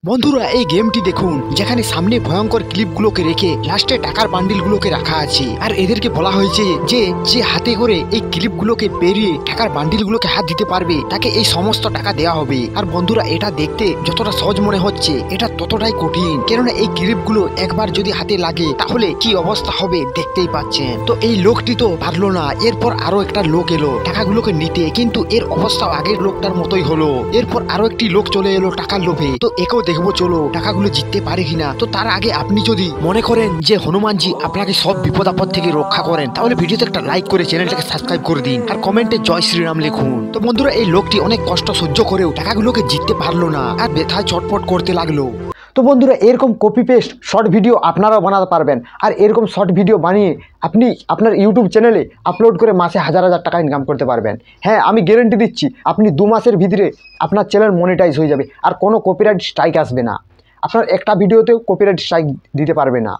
বন্ধুরা এই গেমটি দেখুন, যেখানে সামনে ভয়ঙ্কর ক্লিপগুলোকে রেখে লাস্টে টাকার বান্ডিলগুলোকে রাখা আছে। আর এদেরকে বলা হয়েছে যে যে হাতে করে এই ক্লিপগুলোকে পেরিয়ে টাকার বান্ডিলগুলোকে হাত দিতে পারবে তাকে এই সমস্ত টাকা দেওয়া হবে। আর বন্ধুরা এটা দেখতে যতটা সহজ মনে হচ্ছে এটা ততটাই কঠিন, কেননা এই ক্লিপগুলো একবার যদি হাতে লাগে তাহলে কি অবস্থা হবে দেখতেই পাচ্ছেন। তো এই লোকটি তো পারলো না, এরপর আরো একটা লোক এলো টাকাগুলোকে নিতে, কিন্তু এর অবস্থা আগের লোকটার মতোই হলো। এরপর আরো একটি লোক চলে এলো টাকার লোভে। তো একেও দেখবো চলো টাকাগুলো জিততে পারে কিনা। তো তার আগে আপনি যদি মনে করেন যে হনুমানজি আপনাকে সব বিপদ আপদ থেকে রক্ষা করেন, তাহলে ভিডিওতে একটা লাইক করে চ্যানেলটাকে সাবস্ক্রাইব করে দিন আর কমেন্টে জয় শ্রীরাম লিখুন। তো বন্ধুরা এই লোকটি অনেক কষ্ট সহ্য করেও টাকাগুলোকে জিততে পারলো না আর ব্যথায় ছটফট করতে লাগলো। তো বন্ধুরা এরকম কপি পেস্ট শর্ট ভিডিও আপনারাও বানাতে পারবেন। আর এরকম শর্ট ভিডিও বানিয়ে আপনি আপনার ইউটিউব চ্যানেলে আপলোড করে মাসে হাজার হাজার টাকা ইনকাম করতে পারবেন। হ্যাঁ, আমি গ্যারেন্টি দিচ্ছি আপনি 2 মাসের ভিতরে আপনার চ্যানেল মনিটাইজ হয়ে যাবে আর কোনো কপিরাইট স্ট্রাইক আসবে না। আপনার একটা ভিডিওতেও কপিরাইট স্ট্রাইক দিতে পারবে না।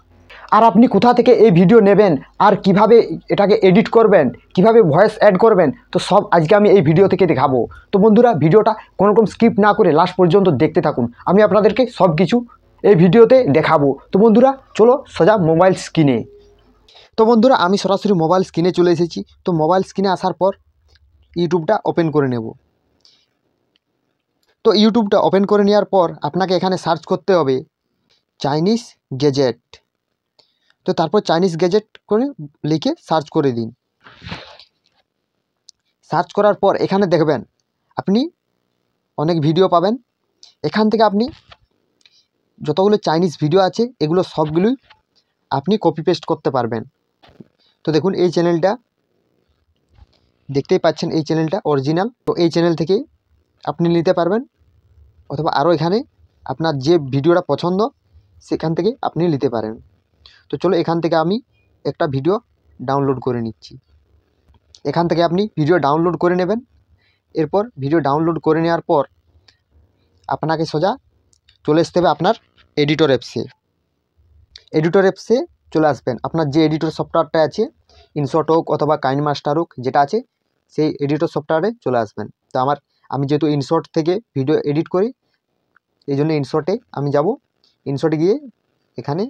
আর আপনি কোথা থেকে এই ভিডিও নেবেন আর কিভাবে এটাকে এডিট করবেন, কিভাবে ভয়েস অ্যাড করবেন, তো সব আজকে আমি এই ভিডিও থেকে দেখাবো। তো বন্ধুরা ভিডিওটা কোনোরকম স্কিপ না করে লাস্ট পর্যন্ত দেখতে থাকুন, আমি আপনাদেরকে সব কিছু এই ভিডিওতে দেখাবো। তো বন্ধুরা চলো সোজা মোবাইল স্ক্রিনে। তো বন্ধুরা আমি সরাসরি মোবাইল স্ক্রিনে চলে এসেছি। তো মোবাইল স্ক্রিনে আসার পর ইউটিউবটা ওপেন করে নেব। তো ইউটিউবটা ওপেন করে নেওয়ার পর আপনাকে এখানে সার্চ করতে হবে চাইনিজ গ্যাজেট। তো তারপর চাইনিজ গ্যাজেট করে লিখে সার্চ করে দিন। সার্চ করার পর এখানে দেখবেন আপনি অনেক ভিডিও পাবেন। এখান থেকে আপনি যতগুলো চাইনিজ ভিডিও আছে এগুলো সবগুলোই আপনি কপি পেস্ট করতে পারবেন। তো দেখুন এই চ্যানেলটা দেখতেই পাচ্ছেন, এই চ্যানেলটা অরিজিনাল। তো এই চ্যানেল থেকে আপনি নিতে পারবেন, অথবা আরও এখানে আপনার যে ভিডিওটা পছন্দ সেখান থেকে আপনি নিতে পারেন। তো চলো এখান থেকে আমি একটা ভিডিও ডাউনলোড করে নিচ্ছি। এখান থেকে আপনি ভিডিও ডাউনলোড করে নেবেন। এরপর ভিডিও ডাউনলোড করে নেওয়ার পর আপনাকে সোজা চলে আসতে হবে আপনার এডিটর অ্যাপসে। এডিটর অ্যাপসে চলে আসবেন, আপনার যে এডিটর সফটওয়্যারটা আছে, ইনশট হোক অথবা কাইনমাস্টার হোক, যেটা আছে সেই এডিটর সফটওয়্যারে চলে আসবেন। তো আমি যেহেতু ইনশট থেকে ভিডিও এডিট করি এই জন্য ইনশটে আমি যাব। ইনশটে গিয়ে এখানে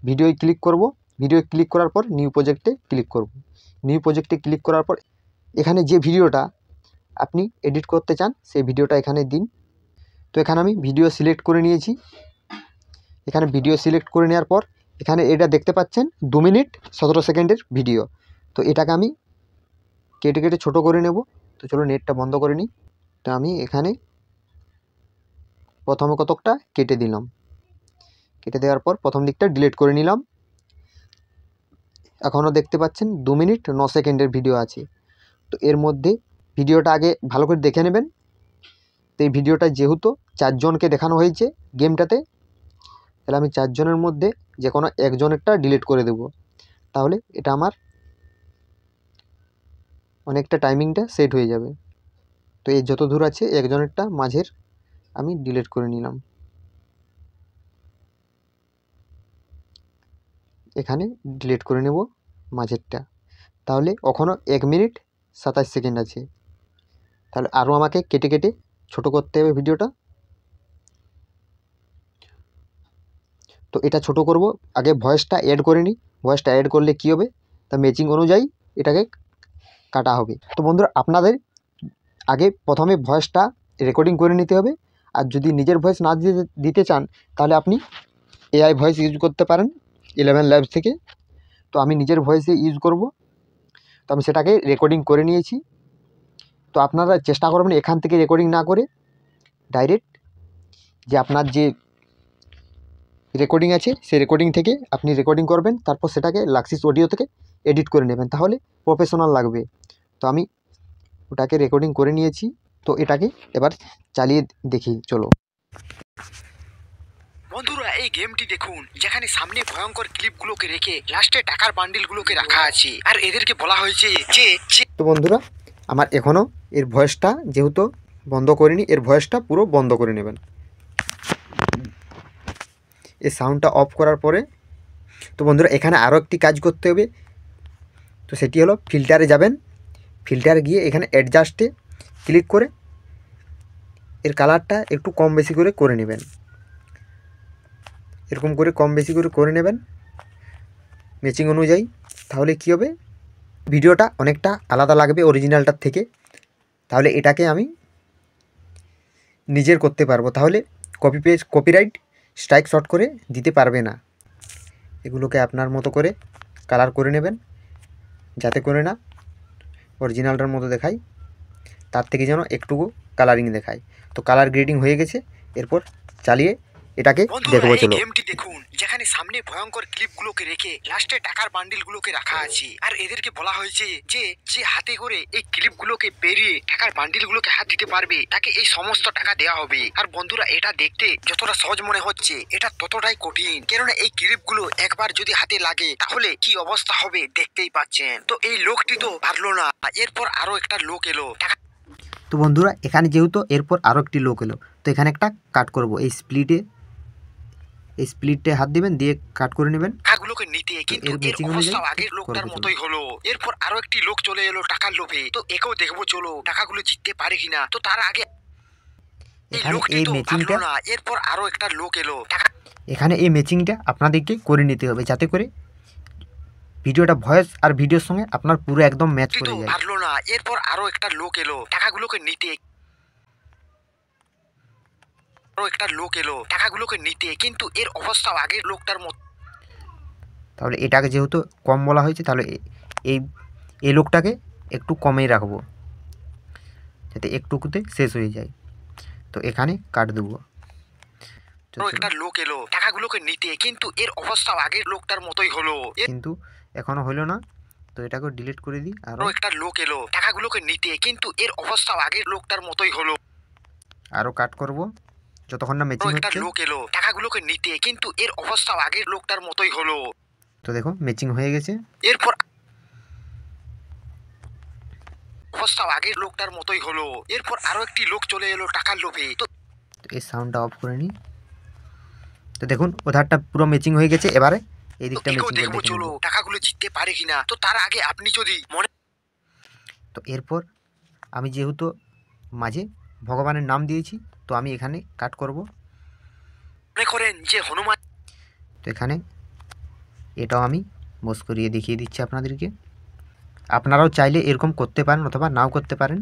ভিডিওয় ক্লিক করব। ভিডিও ক্লিক করার পর নিউ প্রজেক্টে ক্লিক করব। নিউ প্রজেক্টে ক্লিক করার পর এখানে যে ভিডিওটা আপনি এডিট করতে চান সেই ভিডিওটা এখানে দিন। তো এখানে আমি ভিডিও সিলেক্ট করে নিয়েছি। এখানে ভিডিও সিলেক্ট করে নেওয়ার পর এখানে এটা দেখতে পাচ্ছেন 2 মিনিট 17 সেকেন্ডের ভিডিও। তো এটাকে আমি কেটে কেটে ছোটো করে নেব। তো চলো নেটটা বন্ধ করে নিই। তো আমি এখানে প্রথমে কতকটা কেটে দিলাম। কেটে দেওয়ার পর প্রথম দিকটা ডিলিট করে নিলাম। এখনও দেখতে পাচ্ছেন 2 মিনিট 9 সেকেন্ডের ভিডিও আছে। তো এর মধ্যে ভিডিওটা আগে ভালো করে দেখে নেবেন। তো এই ভিডিওটা যেহেতু 4 জনকে দেখানো হয়েছে গেমটাতে, তাহলে আমি 4 জনের মধ্যে যে কোনো একজনেরটা ডিলিট করে দেব। তাহলে এটা আমার অনেকটা টাইমিংটা সেট হয়ে যাবে। তো এই যত দূর আছে একজনেরটা মাঝের আমি ডিলিট করে নিলাম। এখানে ডিলিট করে নেব মাঝেরটা। তাহলে এখনও 1 মিনিট 27 সেকেন্ড আছে। তাহলে আরও আমাকে কেটে কেটে ছোটো করতে হবে ভিডিওটা। তো এটা ছোট করব, আগে ভয়েসটা অ্যাড করে নিই। ভয়েসটা অ্যাড করলে কী হবে, তা ম্যাচিং অনুযায়ী এটাকে কাটা হবে। তো বন্ধুরা আপনাদের আগে প্রথমে ভয়েসটা রেকর্ডিং করে নিতে হবে। আর যদি নিজের ভয়েস না দিতে চান তাহলে আপনি এআই ভয়েস ইউজ করতে পারেন 11 ল্যাবস থেকে। তো আমি নিজের ভয়েসে ইউজ করব। তো আমি সেটাকে রেকর্ডিং করে নিয়েছি। তো আপনারা চেষ্টা করবেন এখান থেকে রেকর্ডিং না করে ডাইরেক্ট যে আপনার যে রেকর্ডিং আছে সেই রেকর্ডিং থেকে আপনি রেকর্ডিং করবেন, তারপর সেটাকে লাক্সিস অডিও থেকে এডিট করে নেবেন, তাহলে প্রফেশনাল লাগবে। তো আমি ওটাকে রেকর্ডিং করে নিয়েছি। তো এটাকে এবার চালিয়ে দেখি চলো। বন্ধুরা এই গেমটি দেখুন, যেখানে সামনে ভয়ঙ্কর ক্লিপগুলোকে রেখে লাস্টে টাকার বান্ডিলগুলোকে রাখা আছে। আর এদেরকে বলা হয়েছে যে তো বন্ধুরা আমার এখনও এর ভয়েসটা যেহেতু বন্ধ করিনি, এর ভয়েসটা পুরো বন্ধ করে নেবেন। এই সাউন্ডটা অফ করার পরে তো বন্ধুরা এখানে আরও একটি কাজ করতে হবে। তো সেটি হলো ফিল্টারে যাবেন। ফিল্টারে গিয়ে এখানে অ্যাডজাস্টে ক্লিক করে এর কালারটা একটু কম বেশি করে নেবেন। এরকম করে কম বেশি করে করে নেবেন ম্যাচিং অনুযায়ী। তাহলে কী হবে, ভিডিওটা অনেকটা আলাদা লাগবে অরিজিনালটার থেকে। তাহলে এটাকে আমি নিজের করতে পারবো, তাহলে কপিরাইট স্ট্রাইক শর্ট করে দিতে পারবে না। এগুলোকে আপনার মতো করে কালার করে নেবেন, যাতে করে না অরিজিনালটার মতো দেখায়, তার থেকে যেন একটুকু কালারিং দেখায়। তো কালার গ্রেডিং হয়ে গেছে, এরপর চালিয়ে এটাকে দেখবো। চলো গেমটি দেখুন, যেখানে সামনে ভয়ঙ্কর ক্লিপগুলোকে রেখে লাস্টে টাকার বান্ডিলগুলোকে রাখা আছে, আর এদেরকে বলা হয়েছে যে যে হাতে করে এই ক্লিপগুলোকে পেরিয়ে টাকার বান্ডিলগুলোকে হাত দিতে পারবে তাকে এই সমস্ত টাকা দেওয়া হবে। আর বন্ধুরা, এটা দেখতে যতটা সহজ মনে হচ্ছে এটা ততটাই কঠিন, কেননা এই ক্লিপগুলো একবার যদি হাতে লাগে তাহলে কি অবস্থা হবে দেখতেই পাচ্ছেন। তো এই লোকটি তো পারলো না, এরপর আরো একটা লোক এলো। তো বন্ধুরা, এখানে যেহেতু এরপর আরও একটি লোক এলো, তো এখানে একটা কাট করব। এই স্প্লিটে হাত দিবেন, দিয়ে কাট করে নেবেন টাকাগুলোকে নিতে, কিন্তু এর অবস্থা আগের লোকটার মতোই হলো। এরপর আরো একটি লোক চলে এলো টাকার লোভে। তো একেও দেখবো চলো টাকাগুলো জিততে পারে কিনা। তো তার আগে এই ম্যাচিংটা, এরপর আরো একটা লোক এলো। এখানে এই ম্যাচিংটা আপনাদেরকে করে নিতে হবে, যাতে করে ভিডিওটা ভয়েস আর ভিডিওর সঙ্গে আপনার পুরো একদম ম্যাচ করে যায়। পারলো না, এরপর আরো একটা লোক এলো টাকাগুলোকে নিতে, কিন্তু এর অবস্থা আগের লোকটার মতো। তাহলে এটাকে যেহেতু কম বলা হয়েছে, তাহলে এই লোকটাকে একটু কমেই রাখবো, যাতে একটুকুতে শেষ হয়ে যায়। তো এখানে কাট দেবো। একটা লোক এলো টাকাগুলোকে নিতে, কিন্তু এর অবস্থা আগের লোকটার মতোই হলো। কিন্তু এখনো হলো না, তো এটাকে ডিলিট করে দিই। আরো একটা লোক এলো টাকাগুলোকে নিতে, কিন্তু এর অবস্থা আগের লোকটার মতোই হলো। আরো কাট করব যতক্ষণ না ম্যাচিং হচ্ছে। লোক এলো টাকাগুলোকে নিতে, কিন্তু এর অবস্থা আগের লোকটার মতোই হলো। তো দেখো ম্যাচিং হয়ে গেছে। এরপর অবস্থা আগের লোকটার মতোই হলো। এরপর আরো একটি লোক চলে এলো টাকার লোভে। তো এই সাউন্ডটা অফ করে নিই। তো দেখুন ওধারটা পুরো ম্যাচিং হয়ে গেছে। এবারে এই দিকটা ম্যাচিং করে দেখো চলো টাকাগুলো জিততে পারে কিনা। তো তার আগে আপনি যদি মনে, তো এরপর আমি যেহেতু মাঝে ভগবানের নাম দিয়েছি, তো আমি এখানে কাট করব। মনে করেন যে হনুমান, তো এখানে এটাও আমি বস করিয়ে দেখিয়ে দিচ্ছি আপনাদেরকে। আপনারাও চাইলে এরকম করতে পারেন অথবা নাও করতে পারেন।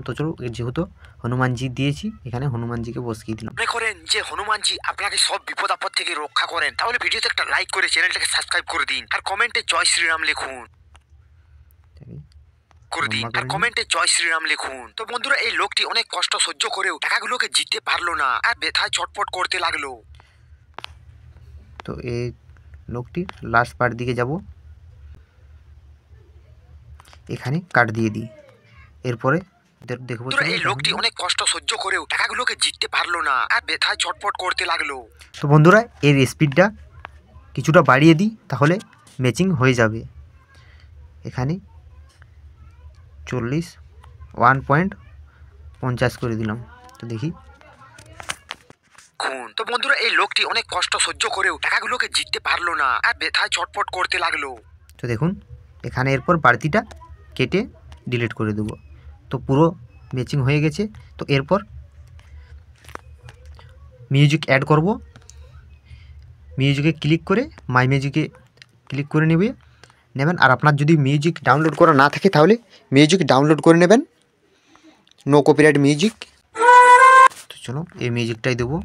তো চলো, যেহেতু হনুমানজি দিয়েছি, এখানে হনুমানজিকে বসিয়ে দিলাম। মনে করেন যে হনুমানজি আপনাকে সব বিপদ আপদ থেকে রক্ষা করেন, তাহলে ভিডিওতে একটা লাইক করে চ্যানেলটাকে সাবস্ক্রাইব করে দিন, আর কমেন্টে জয় শ্রীরাম লিখুন। জয় শ্রীরাম লিখুন। তো বন্ধুরা, এই লোকটি অনেক কষ্ট সহ্য করেও টাকাগুলোকে জিততে পারলো না, আর ব্যথায় ছটফট করতে লাগলো। তো এই লোকটির লাস্ট পার্ট দিকে যাব, এখানে কাট দিয়ে দিই। এরপরে দেখবো এই লোকটি অনেক কষ্ট সহ্য করেও টাকাগুলোকে জিততে পারলো না, আর ব্যথায় ছটফট করতে লাগলো। তো বন্ধুরা, এর স্পিডটা কিছুটা বাড়িয়ে দিই, তাহলে ম্যাচিং হয়ে যাবে। এখানে 1.50 করে দিলাম। তো দেখি। তো বন্ধুরা, এই লোকটি অনেক কষ্ট সহ্য করেও টাকাগুলোকে জিততে পারলো না, আর ব্যথায় ছটফট করতে লাগলো। তো দেখুন, এখানে এরপর বাড়তিটা কেটে ডিলিট করে দেবো। তো পুরো ম্যাচিং হয়ে গেছে। তো এরপর মিউজিক অ্যাড করব। মিউজিকে ক্লিক করে মাই মিউজিকে ক্লিক করে নেবেন। আর আপনার যদি মিউজিক ডাউনলোড করা না থাকে, তাহলে মিউজিক ডাউনলোড করে নেবেন, নো কপিরাইট মিউজিক। তো চলো এই মিউজিকটাই দেবো।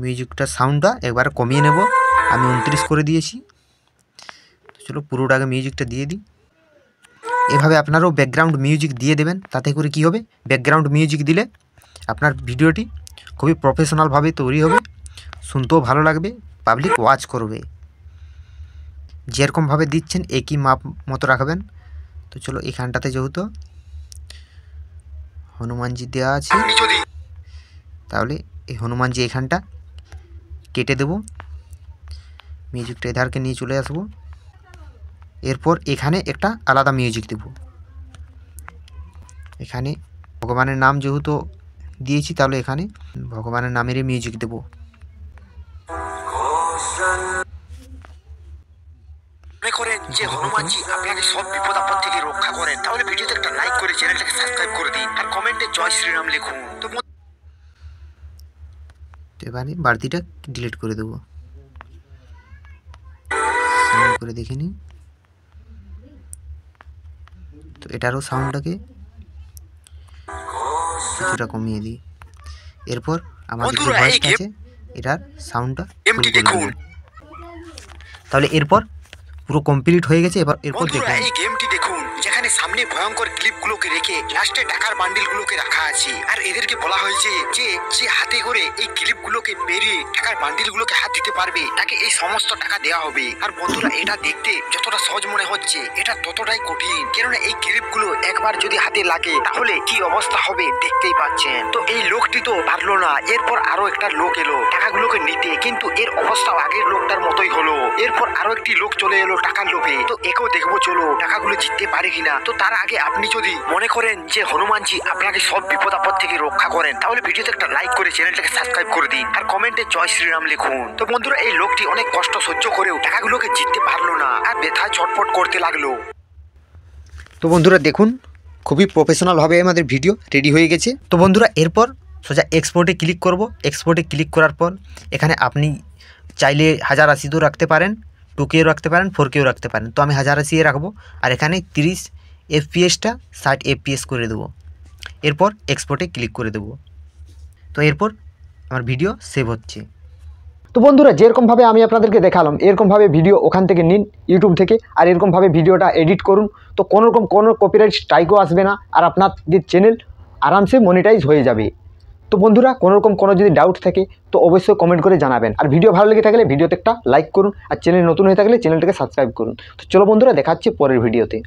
মিউজিকটা সাউন্ডটা একবার কমিয়ে নেব, আমি 29 করে দিয়েছি। তো চলো পুরোটাকে মিউজিকটা দিয়ে দিই। এভাবে আপনারাও ব্যাকগ্রাউন্ড মিউজিক দিয়ে দেবেন। তাতে করে কি হবে, ব্যাকগ্রাউন্ড মিউজিক দিলে আপনার ভিডিওটি খুবই প্রফেশনালভাবে তৈরি হবে, শুনতেও ভালো লাগবে, পাবলিক ওয়াচ করবে। যেরকমভাবে দিচ্ছেন একই মাপ মতো রাখবেন। তো চলো এখানটাতে যেহেতু হনুমানজি দেওয়া আছে, তাহলে এই হনুমানজি এখানটা কেটে দেব। মিউজিকটা এধারকে নিয়ে চলে আসবো। এরপর এখানে একটা আলাদা মিউজিক দেব। এখানে ভগবানের নাম যেহেতু দিয়েছি, তাহলে এখানে ভগবানের নামেরই মিউজিক দেব। মনে করেন যে হনুমানজি আপনাকে সব বিপদ আপদ থেকে রক্ষা করেন, তাহলে ভিডিওতে একটা লাইক করে চ্যানেলটাকে সাবস্ক্রাইব করে দিন, আর কমেন্টে জয় শ্রীরাম লিখুন। তো এবারে বাড়তিটা ডিলিট করে দেবো, সাউন্ড করে দেখে নিই। তো এটারও সাউন্ডটাকে কিছুটা কমিয়ে দিই। এরপর আমাদের যে ভয়েসটা আছে এটার সাউন্ডটা ফুল করে দেবো। তাহলে এরপর পুরো কমপ্লিট হয়ে গেছে। এরপর দেখুন এই গেমটি দেখুন, যেখানে সামনে ভয়ঙ্কর ক্লিপগুলোকে রেখে লাস্টে টাকার বান্ডিলগুলোকে রাখা আছে। আর এদেরকে বলা হয়েছে যে যে হাতে করে এই ক্লিপগুলোকে পেরিয়ে টাকার বান্ডিলগুলোকে হাত দিতে পারবে তাকে এই সমস্ত টাকা দেওয়া হবে। আর বন্ধুরা, এটা দেখতে যতটা সহজ মনে হচ্ছে এটা ততটাই কঠিন, কেননা এই ক্লিপগুলো একবার যদি হাতে লাগে তাহলে কি অবস্থা হবে দেখতেই পাচ্ছেন। তো এই লোকটি তো পারলো না, এরপর আরো একটা লোক এলো টাকাগুলোকে নিতে, কিন্তু এর অবস্থা আগের লোকটার মতোই হলো। এরপর আরো একটি লোক চলে এলো টাকার লোভে। তো একেও দেখবো চলো টাকাগুলো জিততে পারে কিনা। তো তার আগে আপনি যদি মনে করেন যে হনুমানজি আপনাকে সব বিপদ আপদ থেকে রক্ষা করেন, তাহলে ভিডিওতে একটা লাইক করে চ্যানেলটাকে সাবস্ক্রাইব করে দিন আর কমেন্টে জয় শ্রীরাম লিখুন। তো বন্ধুরা, এই লোকটি অনেক কষ্ট সহ্য করেও টাকাগুলোকে জিততে পারলো না আর ব্যথায় ছটফট করতে লাগলো। তো বন্ধুরা দেখুন, খুবই প্রফেশনালভাবে আমাদের ভিডিও রেডি হয়ে গেছে। তো বন্ধুরা, এরপর সোজা এক্সপোর্টে ক্লিক করব। এক্সপোর্টে ক্লিক করার পর এখানে আপনি চাইলে 1080তেও রাখতে পারেন, 2Kও রাখতে পারেন, 4Kও রাখতে পারেন। তো আমি 1080 রাখবো আর এখানে 30 FPS-টা 60 FPS করে দেবো। এরপর এক্সপোর্টে ক্লিক করে দেবো। তো এরপর আমার ভিডিও সেভ হচ্ছে। তো বন্ধুরা, যেরকমভাবে আমি আপনাদেরকে দেখালাম এরকমভাবে ভিডিও ওখান থেকে নিন ইউটিউব থেকে, আর এরকমভাবে ভিডিওটা এডিট করুন। তো কোনো কপিরাইট স্ট্রাইকও আসবে না, আর আপনাদের চ্যানেল আরামসে মনিটাইজ হয়ে যাবে। তো বন্ধুরা, কোনো যদি ডাউট থাকে তো অবশ্যই কমেন্ট করে জানাবেন। আর ভিডিও ভালো লেগে থাকলে ভিডিওতে একটা লাইক করুন, আর চ্যানেল নতুন হয়ে থাকলে চ্যানেলটাকে সাবস্ক্রাইব করুন। তো চলো বন্ধুরা, দেখা হচ্ছে পরের ভিডিওতে।